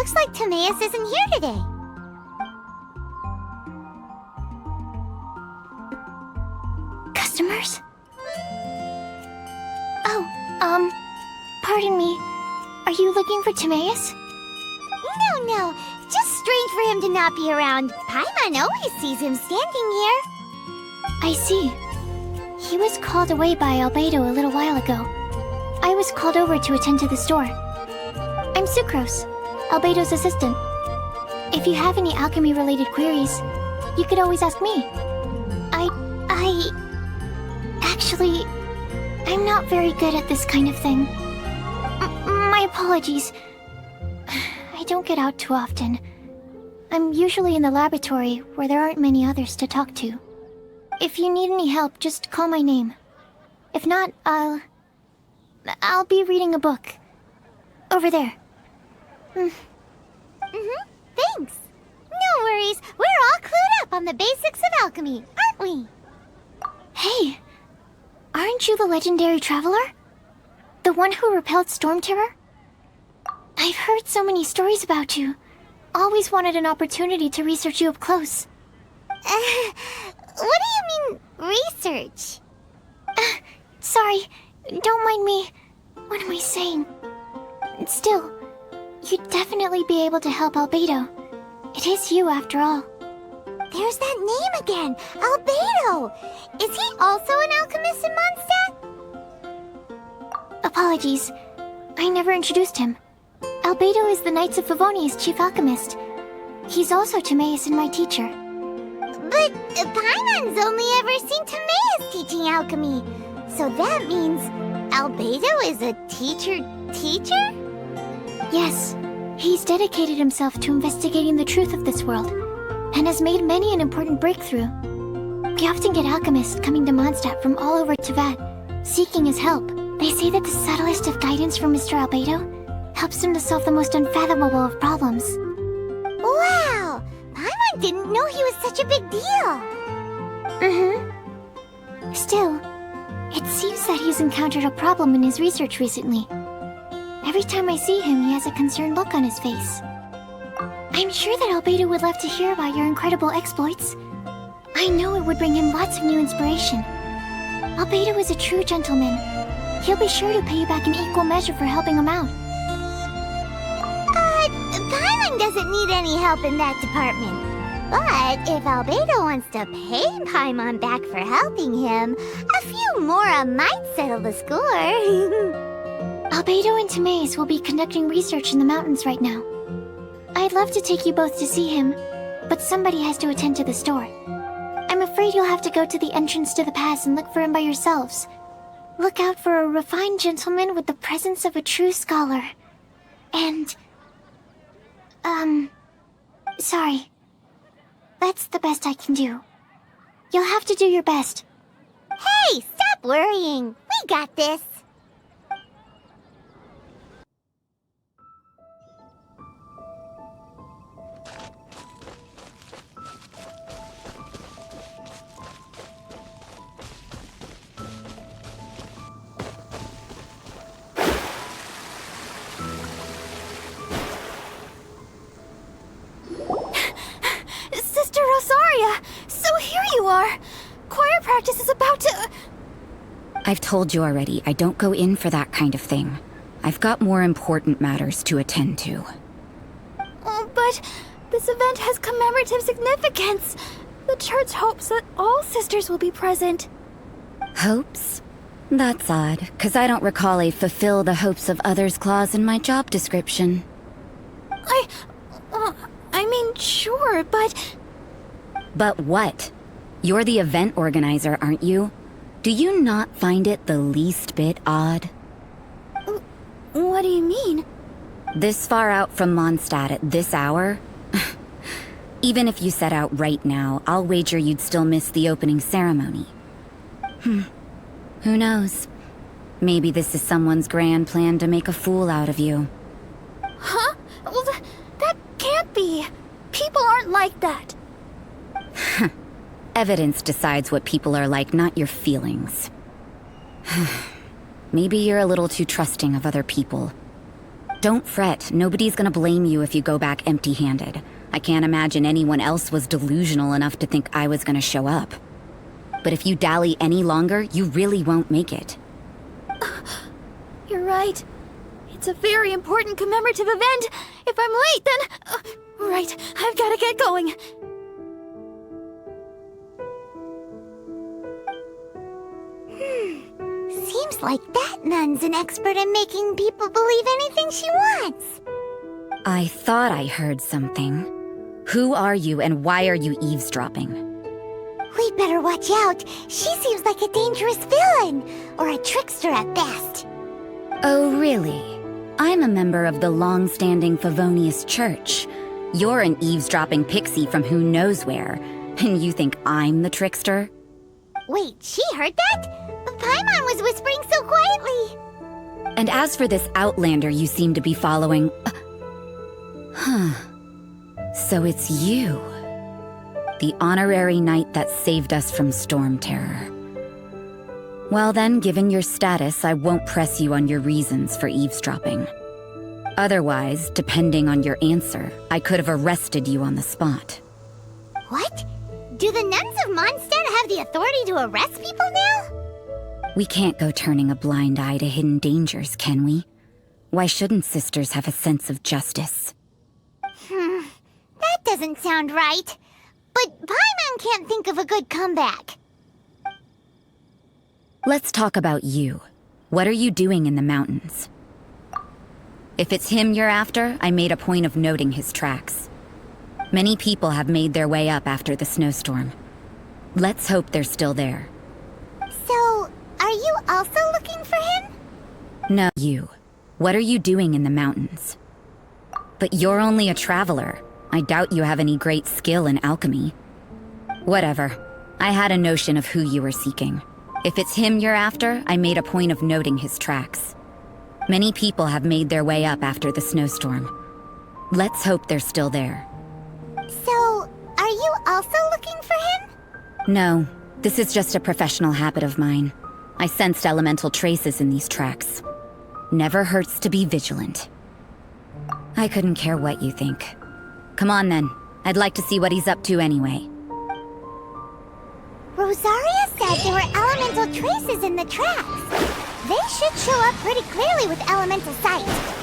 Looks like Timaeus isn't here today. Customers? Oh, pardon me. Are you looking for Timaeus? No. Just strange for him to not be around. Paimon always sees him standing here. I see. He was called away by Albedo a little while ago. I was called over to attend to the store. I'm Sucrose, Albedo's assistant. If you have any alchemy-related queries, you could always ask me. Actually, I'm not very good at this kind of thing. My apologies. I don't get out too often. I'm usually in the laboratory where there aren't many others to talk to. If you need any help, just call my name. If not, I'll be reading a book. Over there. Thanks. No worries. We're all clued up on the basics of alchemy, aren't we? Hey! Aren't you the legendary traveler? The one who repelled Storm Terror? I've heard so many stories about you. Always wanted an opportunity to research you up close. What do you mean, research? Sorry, don't mind me. What am I saying? Still, you'd definitely be able to help Albedo. It is you, after all. There's that name again, Albedo! Is he also an alchemist in Mondstadt? Apologies. I never introduced him. Albedo is the Knights of Favonia's chief alchemist. He's also Timaeus and my teacher. But Paimon's only ever seen Timaeus teaching alchemy. So that means Albedo is a teacher? Yes. He's dedicated himself to investigating the truth of this world, and has made many an important breakthrough. We often get alchemists coming to Mondstadt from all over Teyvat, seeking his help. They say that the subtlest of guidance from Mr. Albedo helps him to solve the most unfathomable of problems. Wow! Paimon didn't know he was such a big deal. Still, it seems that he's encountered a problem in his research recently. Every time I see him, he has a concerned look on his face. I'm sure that Albedo would love to hear about your incredible exploits. I know it would bring him lots of new inspiration. Albedo is a true gentleman. He'll be sure to pay you back in equal measure for helping him out. Paimon doesn't need any help in that department. But if Albedo wants to pay Paimon back for helping him, a few more might settle the score. Albedo and Timaeus will be conducting research in the mountains right now. I'd love to take you both to see him, but somebody has to attend to the store. I'm afraid you'll have to go to the entrance to the pass and look for him by yourselves. Look out for a refined gentleman with the presence of a true scholar. And... sorry. That's the best I can do. You'll have to do your best. Hey, stop worrying. We got this. Sister Rosaria! So here you are! Choir practice is about to... I've told you already, I don't go in for that kind of thing. I've got more important matters to attend to. Oh, but this event has commemorative significance. The church hopes that all sisters will be present. Hopes? That's odd, 'cause I don't recall a fulfill the hopes of others clause in my job description. I mean, sure, but... But what? You're the event organizer, aren't you? Do you not find it the least bit odd? What do you mean? This far out from Mondstadt at this hour? Even if you set out right now, I'll wager you'd still miss the opening ceremony. Who knows? Maybe this is someone's grand plan to make a fool out of you. Huh? Well, that can't be. People aren't like that. Evidence decides what people are like, not your feelings. Maybe you're a little too trusting of other people. Don't fret, nobody's gonna blame you if you go back empty-handed. I can't imagine anyone else was delusional enough to think I was gonna show up. But if you dally any longer, you really won't make it. You're right. It's a very important commemorative event. If I'm late, then... right, I've gotta get going. Seems like that nun's an expert in making people believe anything she wants. I thought I heard something. Who are you and why are you eavesdropping? We'd better watch out. She seems like a dangerous villain, or a trickster at best. Oh, really? I'm a member of the long-standing Favonius Church. You're an eavesdropping pixie from who knows where, and you think I'm the trickster? Wait, she heard that? Paimon was whispering so quietly. And as for this outlander you seem to be following... So it's you. The honorary knight that saved us from storm terror. Well then, given your status, I won't press you on your reasons for eavesdropping. Otherwise, depending on your answer, I could have arrested you on the spot. What? Do the nuns of Mondstadt have the authority to arrest people now? We can't go turning a blind eye to hidden dangers, can we? Why shouldn't sisters have a sense of justice? That doesn't sound right. But Paimon can't think of a good comeback. Let's talk about you. What are you doing in the mountains? If it's him you're after, I made a point of noting his tracks. Many people have made their way up after the snowstorm. Let's hope they're still there. So, are you also looking for him? No, you. What are you doing in the mountains? But you're only a traveler. I doubt you have any great skill in alchemy. Whatever. I had a notion of who you were seeking. If it's him you're after, I made a point of noting his tracks. Many people have made their way up after the snowstorm. Let's hope they're still there. So, are you also looking for him? No, this is just a professional habit of mine. I sensed elemental traces in these tracks. Never hurts to be vigilant. I couldn't care what you think. Come on then. I'd like to see what he's up to anyway. Rosaria said there were elemental traces in the tracks. They should show up pretty clearly with elemental sight.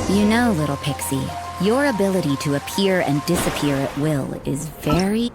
You know, little pixie, your ability to appear and disappear at will is very...